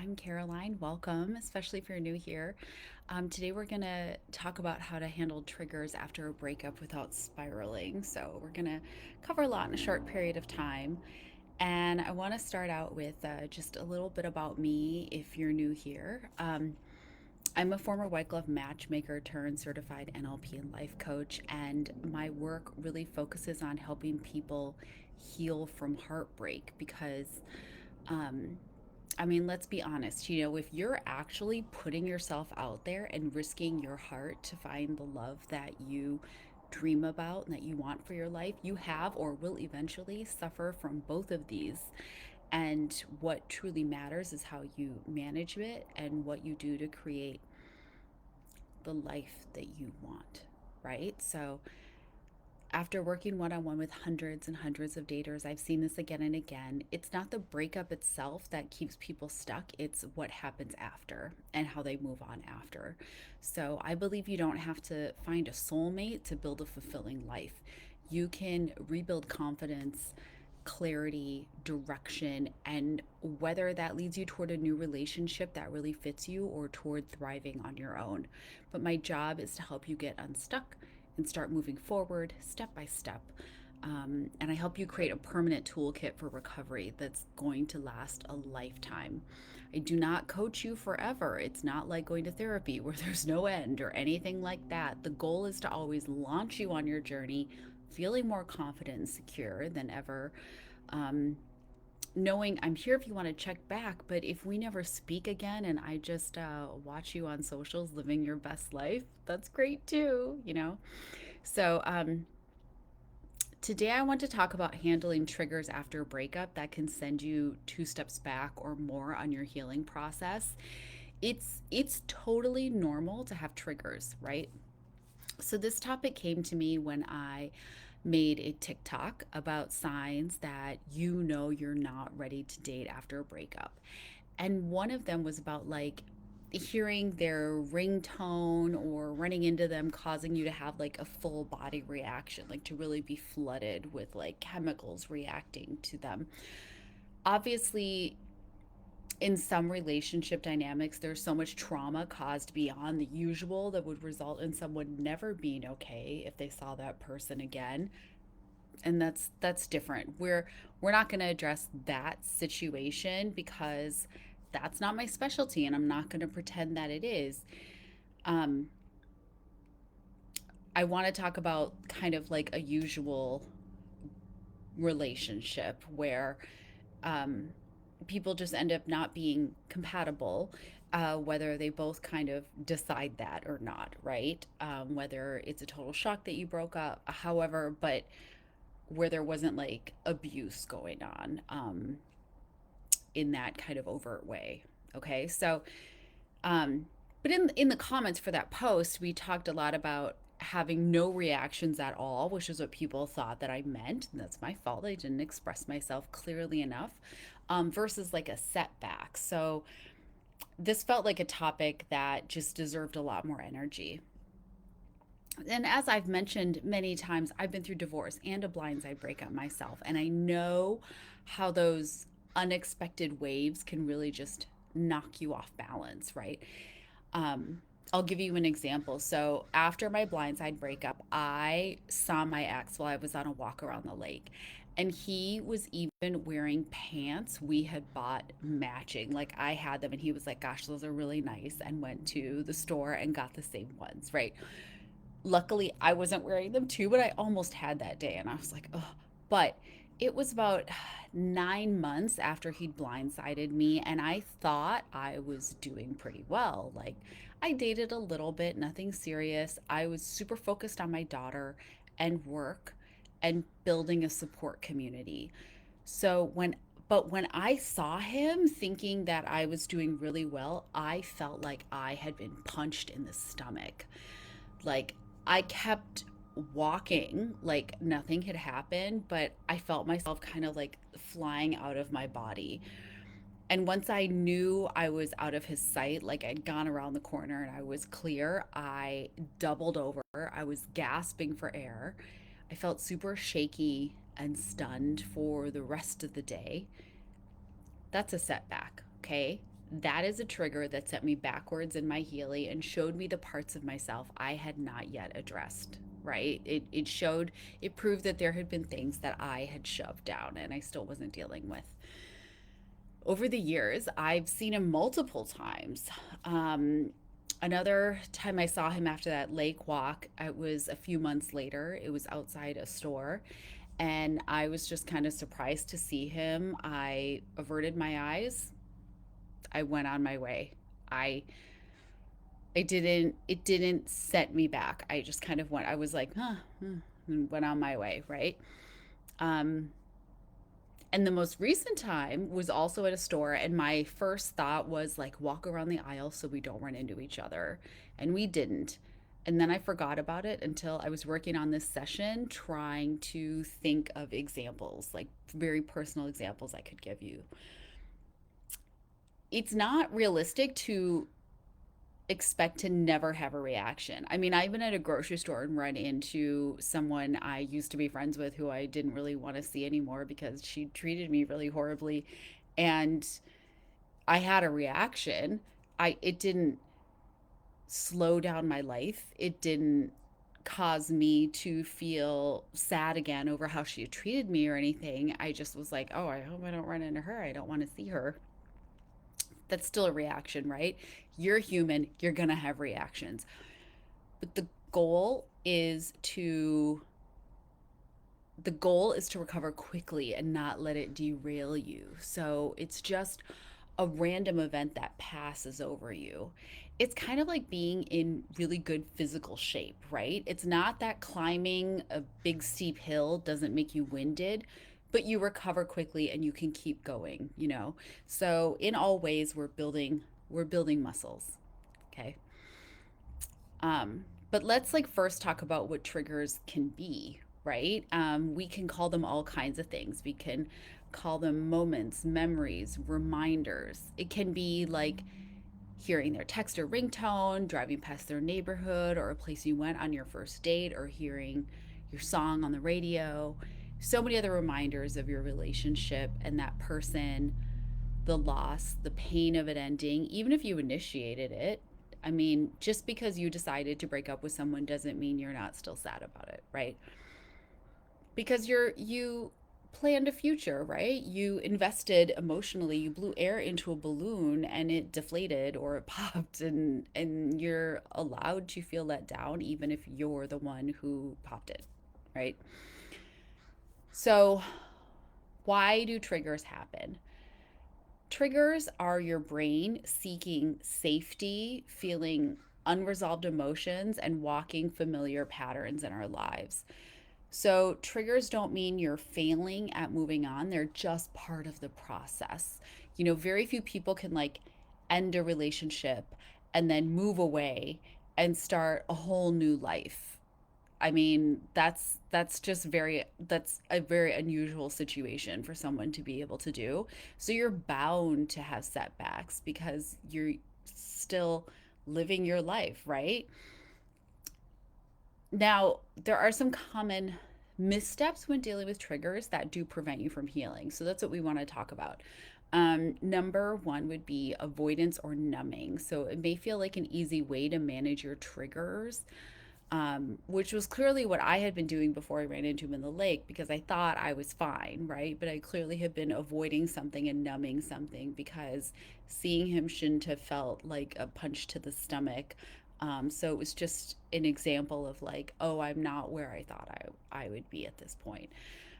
I'm Caroline. Welcome, especially if you're new here. Today, we're going to talk about how to handle triggers after a breakup without spiraling. So, we're going to cover a lot in a short period of time. And I want to start out with just a little bit about me if you're new here. I'm a former white glove matchmaker turned certified NLP and life coach, and my work really focuses on helping people heal from heartbreak because um, let's be honest, if you're actually putting yourself out there and risking your heart to find the love that you dream about and that you want for your life, you have or will eventually suffer from both of these. And what truly matters is how you manage it and what you do to create the life that you want, right? So, after working one on one with hundreds and hundreds of daters, I've seen this again and again. It's not the breakup itself that keeps people stuck, it's what happens after and how they move on after. So I believe you don't have to find a soulmate to build a fulfilling life. You can rebuild confidence, clarity, direction, and whether that leads you toward a new relationship that really fits you or toward thriving on your own. But my job is to help you get unstuck and start moving forward step by step. And I help you create a permanent toolkit for recovery that's going to last a lifetime. I do not coach you forever. It's not like going to therapy where there's no end or anything like that. The goal is to always launch you on your journey feeling more confident and secure than ever. Um, Knowing I'm here if you want to check back, but if we never speak again and I just watch you on socials living your best life, that's great too. So, today I want to talk about handling triggers after a breakup that can send you two steps back or more on your healing process. It's totally normal to have triggers, right? So this topic came to me when I made a TikTok about signs that you're not ready to date after a breakup. And one of them was about like hearing their ringtone or running into them causing you to have like a full body reaction, like to really be flooded with like chemicals reacting to them. Obviously, in some relationship dynamics, there's so much trauma caused beyond the usual that would result in someone never being okay if they saw that person again. And that's different. We're not going to address that situation because that's not my specialty and I'm not going to pretend that it is. Um, I want to talk about kind of like a usual relationship where um, people just end up not being compatible, whether they both kind of decide that or not, right? Whether it's a total shock that you broke up, however, but where there wasn't like abuse going on in that kind of overt way. Okay, so um, but in the comments for that post, we talked a lot about having no reactions at all, which is what people thought that I meant. And that's my fault. I didn't express myself clearly enough. Versus like a setback. So this felt like a topic that just deserved a lot more energy. And as I've mentioned many times, I've been through divorce and a blindside breakup myself. And I know how those unexpected waves can really just knock you off balance, right? Um, I'll give you an example. So, after my blindside breakup, I saw my ex while I was on a walk around the lake. And he was even wearing pants we had bought matching. Like I had them, and he was like, "Gosh, those are really nice," and went to the store and got the same ones, right? Luckily, I wasn't wearing them too, but I almost had that day. And I was like, oh, but it was about 9 months after he'd blindsided me. And I thought I was doing pretty well. Like, I dated a little bit, nothing serious. I was super focused on my daughter and work and building a support community. So, when I saw him thinking that I was doing really well, I felt like I had been punched in the stomach. Like I kept walking like nothing had happened, but I felt myself kind of like flying out of my body. And once I knew I was out of his sight, like I'd gone around the corner and I was clear, I doubled over. I was gasping for air. I felt super shaky and stunned for the rest of the day. That's a setback, okay? That is a trigger that sent me backwards in my healing and showed me the parts of myself I had not yet addressed, right? It showed, it proved that there had been things that I had shoved down and I still wasn't dealing with. Over the years, I've seen him multiple times. Um, Another time I saw him after that lake walk, it was a few months later. It was outside a store, and I was just kind of surprised to see him. I averted my eyes. I went on my way. I it didn't set me back. I just kind of went. I was like, huh, and went on my way, right? Um, and the most recent time was also at a store, and my first thought was like, walk around the aisle so we don't run into each other. And we didn't. And then I forgot about it until I was working on this session, trying to think of examples, like very personal examples I could give you. It's not realistic to expect to never have a reaction. I mean, I've been at a grocery store and run into someone I used to be friends with who I didn't really want to see anymore because she treated me really horribly, and I had a reaction. I It didn't slow down my life. It didn't cause me to feel sad again over how she had treated me or anything. I just was like, "Oh, I hope I don't run into her. I don't want to see her." That's still a reaction, right? You're human, you're going to have reactions. But goal is to the goal is to recover quickly and not let it derail you. So it's just a random event that passes over you. It's kind of like being in really good physical shape, right? It's not that climbing a big steep hill doesn't make you winded, but you recover quickly and you can keep going, you know? So in all ways we're building muscles, okay? But let's like first talk about what triggers can be, right? We can call them all kinds of things. We can call them moments, memories, reminders. It can be like hearing their text or ringtone, driving past their neighborhood or a place you went on your first date, or hearing your song on the radio. So many other reminders of your relationship and that person, the loss, the pain of it ending, even if you initiated it. I mean, just because you decided to break up with someone doesn't mean you're not still sad about it, right? Because you planned a future, right? You invested emotionally, you blew air into a balloon and it deflated or it popped, and you're allowed to feel let down even if you're the one who popped it, right? So, why do triggers happen? Triggers are your brain seeking safety, feeling unresolved emotions, and walking familiar patterns in our lives. So, triggers don't mean you're failing at moving on, they're just part of the process. You know, very few people can like end a relationship and then move away and start a whole new life. I mean, that's a very unusual situation for someone to be able to do. So you're bound to have setbacks because you're still living your life, right? Now, there are some common missteps when dealing with triggers that do prevent you from healing. So that's what we want to talk about. Number one would be avoidance or numbing. So it may feel like an easy way to manage your triggers, which was clearly what I had been doing before I ran into him in the lake because I thought I was fine, right? But I clearly had been avoiding something and numbing something because seeing him shouldn't have felt like a punch to the stomach. So it was just an example of like, oh, I'm not where I thought I would be at this point.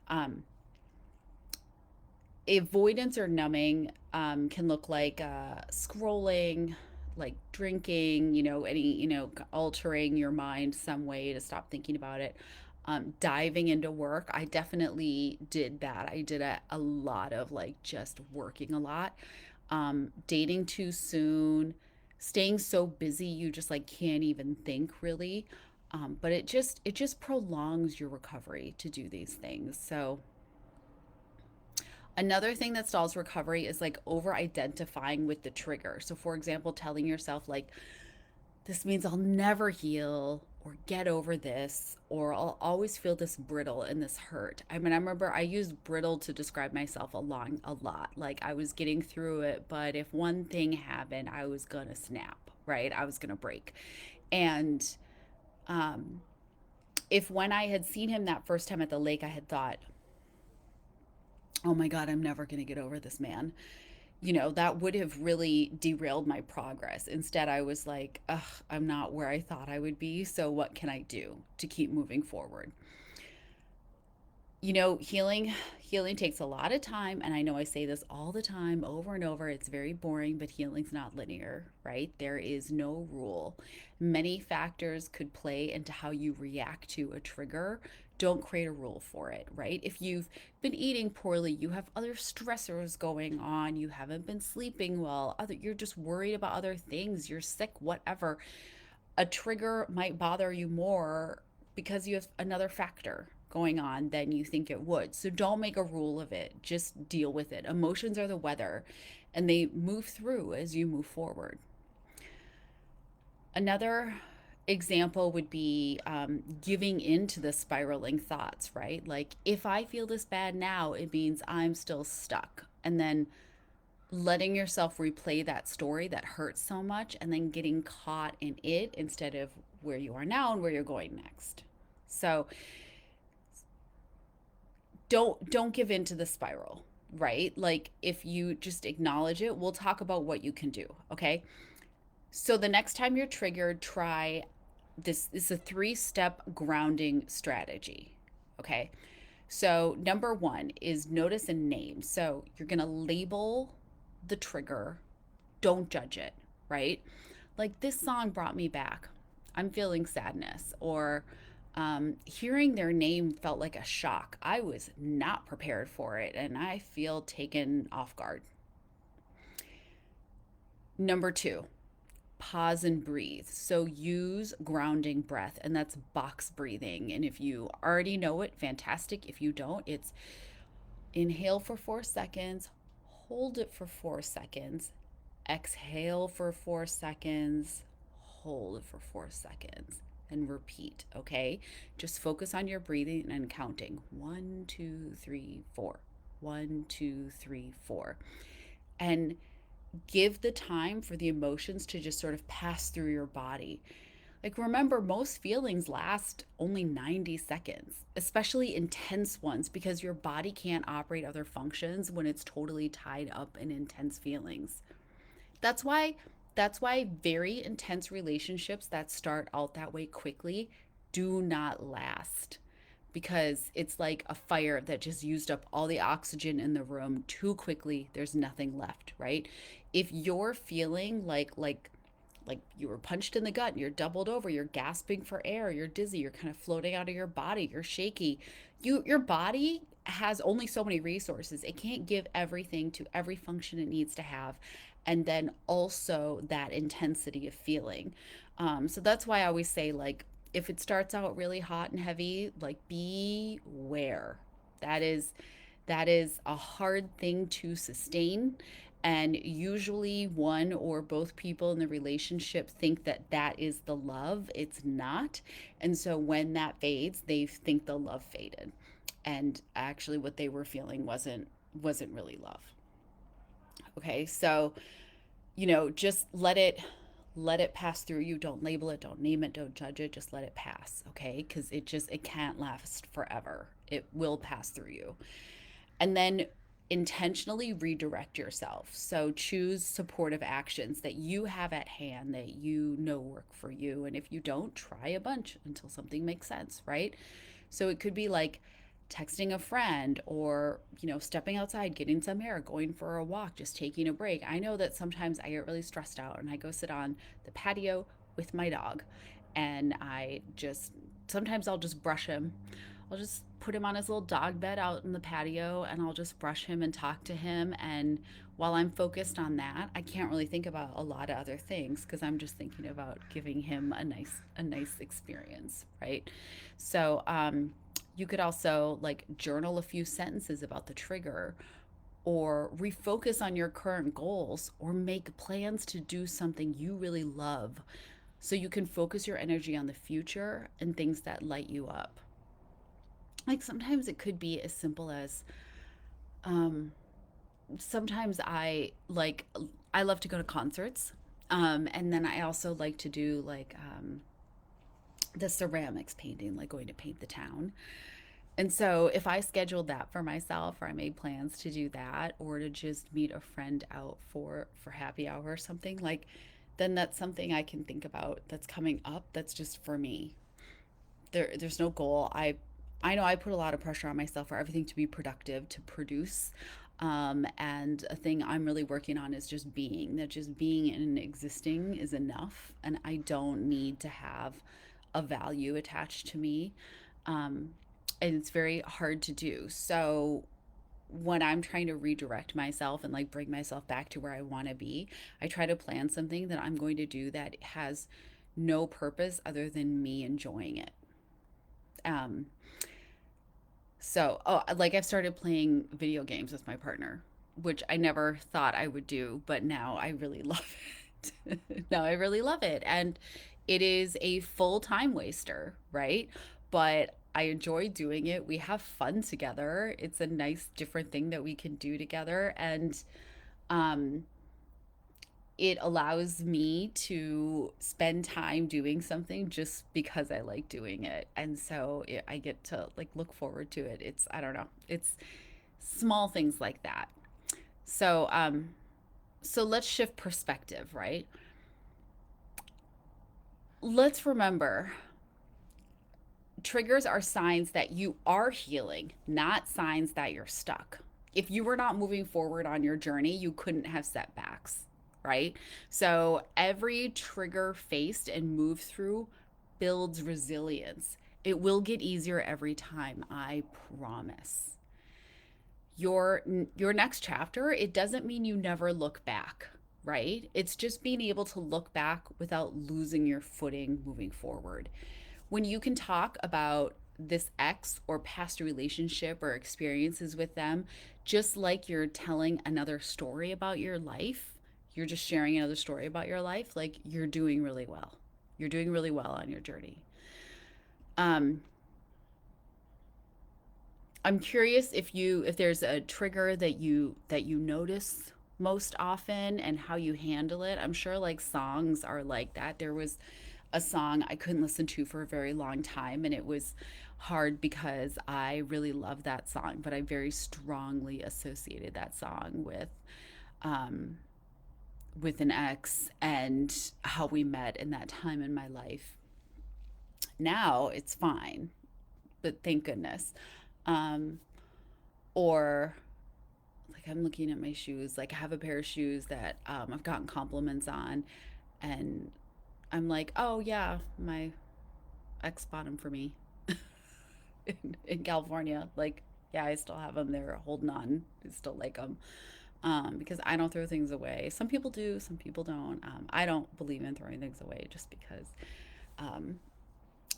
Um, Avoidance or numbing can look like scrolling, like drinking, altering your mind some way to stop thinking about it. Diving into work. I definitely did that. I did a lot of like just working a lot. Dating too soon, staying so busy you just like can't even think really. But it just prolongs your recovery to do these things. So another thing that stalls recovery is like over identifying with the trigger. So, for example, telling yourself, like, this means I'll never heal, or get over this, or I'll always feel this brittle and this hurt. I mean, I remember I used brittle to describe myself a lot. Like I was getting through it, but if one thing happened, I was gonna snap, right? I was gonna break. And um, if when I had seen him that first time at the lake, I had thought, oh my God, I'm never gonna get over this man, that would have really derailed my progress. Instead, I was like, ugh, I'm not where I thought I would be. So, what can I do to keep moving forward? Healing takes a lot of time, and I know I say this all the time over and over. It's very boring, but healing's not linear, right? There is no rule. Many factors could play into how you react to a trigger. Don't create a rule for it, right? If you've been eating poorly, you have other stressors going on, you haven't been sleeping well, you're just worried about other things, you're sick, whatever, a trigger might bother you more because you have another factor going on than you think it would. So don't make a rule of it. Just deal with it. Emotions are the weather and they move through as you move forward. Another example would be giving into the spiraling thoughts, right? Like, if I feel this bad now, it means I'm still stuck. And then letting yourself replay that story that hurts so much and then getting caught in it instead of where you are now and where you're going next. So don't give in to the spiral, right? Like if you just acknowledge it, we'll talk about what you can do, okay? So the next time you're triggered, try this. This is a 3-step grounding strategy, okay? So number 1 is notice and name. So you're going to label the trigger, don't judge it, right? Like, this song brought me back. I'm feeling sadness. Or hearing their name felt like a shock. I was not prepared for it and I feel taken off guard. Number 2, pause and breathe. So use grounding breath, and that's box breathing. And if you already know it, fantastic. If you don't, it's inhale for 4 seconds, hold it for 4 seconds, exhale for 4 seconds, hold it for 4 seconds, and repeat. Okay, just focus on your breathing and counting 1, 2, 3, 4, 1, 2, 3, 4, and give the time for the emotions to just sort of pass through your body. Like, remember, most feelings last only 90 seconds, especially intense ones, because your body can't operate other functions when it's totally tied up in intense feelings. That's why very intense relationships that start out that way quickly do not last, because it's like a fire that just used up all the oxygen in the room too quickly. There's nothing left, right? If you're feeling like you were punched in the gut and you're doubled over, you're gasping for air, you're dizzy, you're kind of floating out of your body, you're shaky. Your body has only so many resources. It can't give everything to every function it needs to have. And then also that intensity of feeling. So that's why I always say, like, if it starts out really hot and heavy, like, beware. That is that is a hard thing to sustain. And usually, one or both people in the relationship think that that is the love. It's not. And so, when that fades, they think the love faded. And actually, what they were feeling wasn't really love. Okay. So, just let it pass through you. Don't label it, don't name it, don't judge it, just let it pass, okay? Because it can't last forever. It will pass through you. And then intentionally redirect yourself. So choose supportive actions that you have at hand that you know work for you. And if you don't, try a bunch until something makes sense, right? So it could be like texting a friend, or stepping outside, getting some air, going for a walk, just taking a break. I know that sometimes I get really stressed out and I go sit on the patio with my dog, and I just sometimes I'll just brush him. I'll just put him on his little dog bed out in the patio and I'll just brush him and talk to him. And while I'm focused on that, I can't really think about a lot of other things because I'm just thinking about giving him a nice experience, right? So you could also like journal a few sentences about the trigger, or refocus on your current goals, or make plans to do something you really love. so you can focus your energy on the future and things that light you up. Like sometimes it could be as simple as um, sometimes I love to go to concerts. And then I also like to do the ceramics painting, like going to paint the town. And so if I scheduled that for myself, or I made plans to do that, or to just meet a friend out for happy hour or something, like then that's something I can think about that's coming up that's just for me. There's no goal. I know I put a lot of pressure on myself for everything to be productive, to produce. And a thing I'm really working on is just being, that just being and existing is enough. And I don't need to have a value attached to me. Um, and it's very hard to do. So when I'm trying to redirect myself and like bring myself back to where I want to be, I try to plan something that I'm going to do that has no purpose other than me enjoying it. Um, like I've started playing video games with my partner, which I never thought I would do, but now I really love it. Now I really love it. And it is a full time waster, right? But I enjoy doing it. We have fun together. It's a nice, different thing that we can do together. And um, it allows me to spend time doing something just because I like doing it. And so I get to like look forward to it. I don't know, it's small things like that. So, so let's shift perspective, right? Let's remember triggers are signs that you are healing, not signs that you're stuck. If you were not moving forward on your journey, you couldn't have setbacks, right? So every trigger faced and moved through builds resilience. It will get easier every time, I promise. Your next chapter, it doesn't mean you never look back, right? It's just being able to look back without losing your footing moving forward. When you can talk about this ex or past relationship or experiences with them, just like you're telling another story about your life, you're just sharing another story about your life, like you're doing really well. You're doing really well on your journey. Um, I'm curious if there's a trigger that you notice most often and how you handle it. I'm sure like songs are like that. There was a song I couldn't listen to for a very long time, and it was hard because I really love that song, but I very strongly associated that song um with an ex and how we met in that time in my life. Now it's fine, but thank goodness. Um or like I'm looking at my shoes, like I have a pair of shoes that I've gotten compliments on, and I'm like, oh yeah, my ex bought them for me in California. Like, yeah, I still have them. They're holding on. I still like them because I don't throw things away. Some people do, some people don't. I don't believe in throwing things away just because um,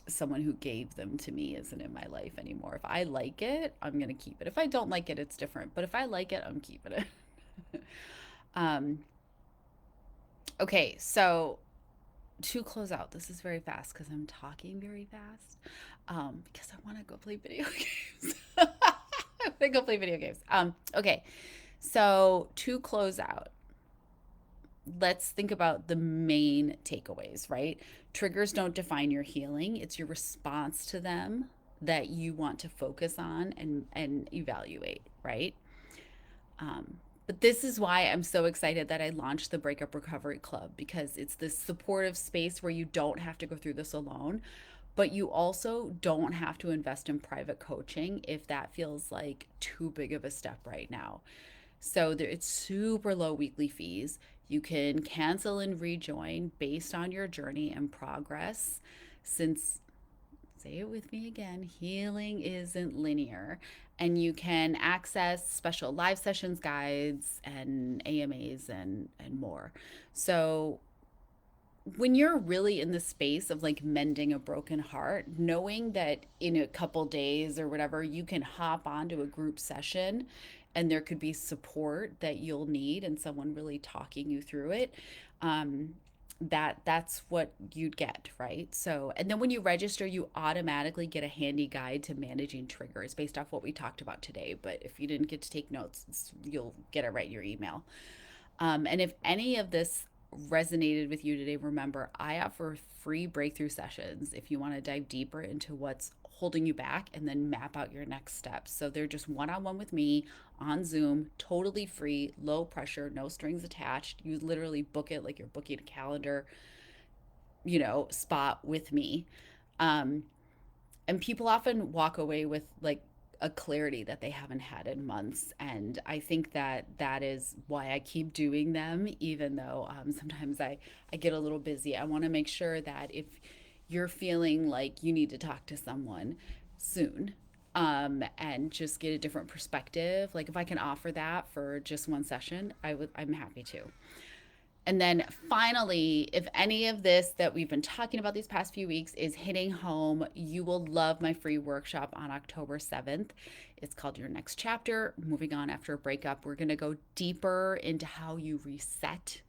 someone who gave them to me isn't in my life anymore. If I like it, I'm going to keep it. If I don't like it, it's different. But if I like it, I'm keeping it. um, okay, so to close out, this is very fast because I'm talking very fast because I want to go play video games. I want to go play video games. Okay, so to close out, let's think about the main takeaways, right? Triggers don't define your healing, it's your response to them that you want to focus on and evaluate, right? Um, but this is why I'm so excited that I launched the Breakup Recovery Club, because it's this supportive space where you don't have to go through this alone, but you also don't have to invest in private coaching if that feels like too big of a step right now. So it's super low weekly fees. You can cancel and rejoin based on your journey and progress. Since, say it with me again, healing isn't linear. And you can access special live sessions, guides, and AMAs and more. So when you're really in the space of like mending a broken heart, knowing that in a couple days or whatever, you can hop onto a group session and there could be support that you'll need and someone really talking you through it. Um, that's what you'd get, right? So, and then when you register, you automatically get a handy guide to managing triggers based off what we talked about today. But if you didn't get to take notes, you'll get it right in your email. And if any of this resonated with you today, remember I offer free breakthrough sessions if you want to dive deeper into what's holding you back and then map out your next steps. So they're just one on one with me on Zoom, totally free, low pressure, no strings attached. You literally book it like you're booking a calendar, spot with me. Um, and people often walk away with like a clarity that they haven't had in months, and I think that that is why I keep doing them, even though sometimes I get a little busy. I want to make sure that if you're feeling like you need to talk to someone soon, and just get a different perspective, like if I can offer that for just one session, I'm happy to. And then finally, if any of this that we've been talking about these past few weeks is hitting home, you will love my free workshop on October 7th. It's called Your Next Chapter, Moving On After a Breakup. We're going to go deeper into how you reset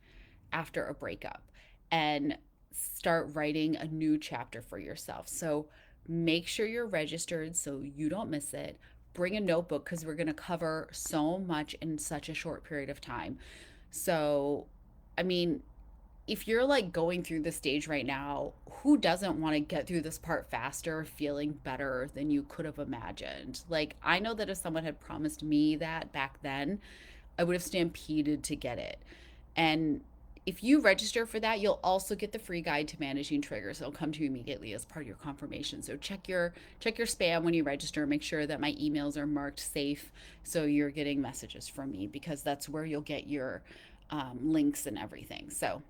after a breakup and start writing a new chapter for yourself. So make sure you're registered so you don't miss it. Bring a notebook because we're going to cover so much in such a short period of time. So, I mean, if you're like going through the stage right now, who doesn't want to get through this part faster, feeling better than you could have imagined? Like, I know that if someone had promised me that back then, I would have stampeded to get it. And if you register for that, you'll also get the free guide to managing triggers. It'll come to you immediately as part of your confirmation. So check your spam when you register. Make sure that my emails are marked safe so you're getting messages from me, because that's where you'll get your links and everything. So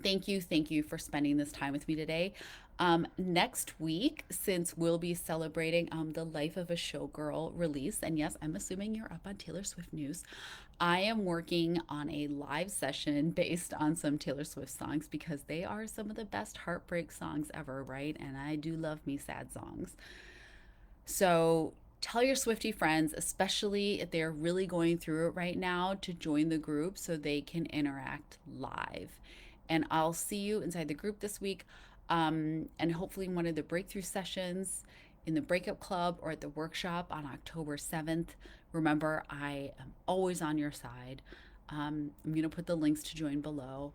thank you for spending this time with me today. Next week, since we'll be celebrating the Life of a Showgirl release, and yes, I'm assuming you're up on Taylor Swift news, I am working on a live session based on some Taylor Swift songs because they are some of the best heartbreak songs ever, right? And I do love me sad songs. So tell your Swifty friends, especially if they're really going through it right now, to join the group so they can interact live. And I'll see you inside the group this week, and hopefully in one of the breakthrough sessions in the Breakup Club or at the workshop on October 7th. Remember, I am always on your side. I'm going to put the links to join below.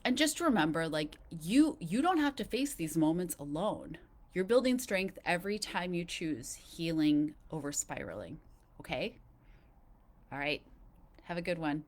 And just remember, like, you don't have to face these moments alone. You're building strength every time you choose healing over spiraling. Okay? All right. Have a good one.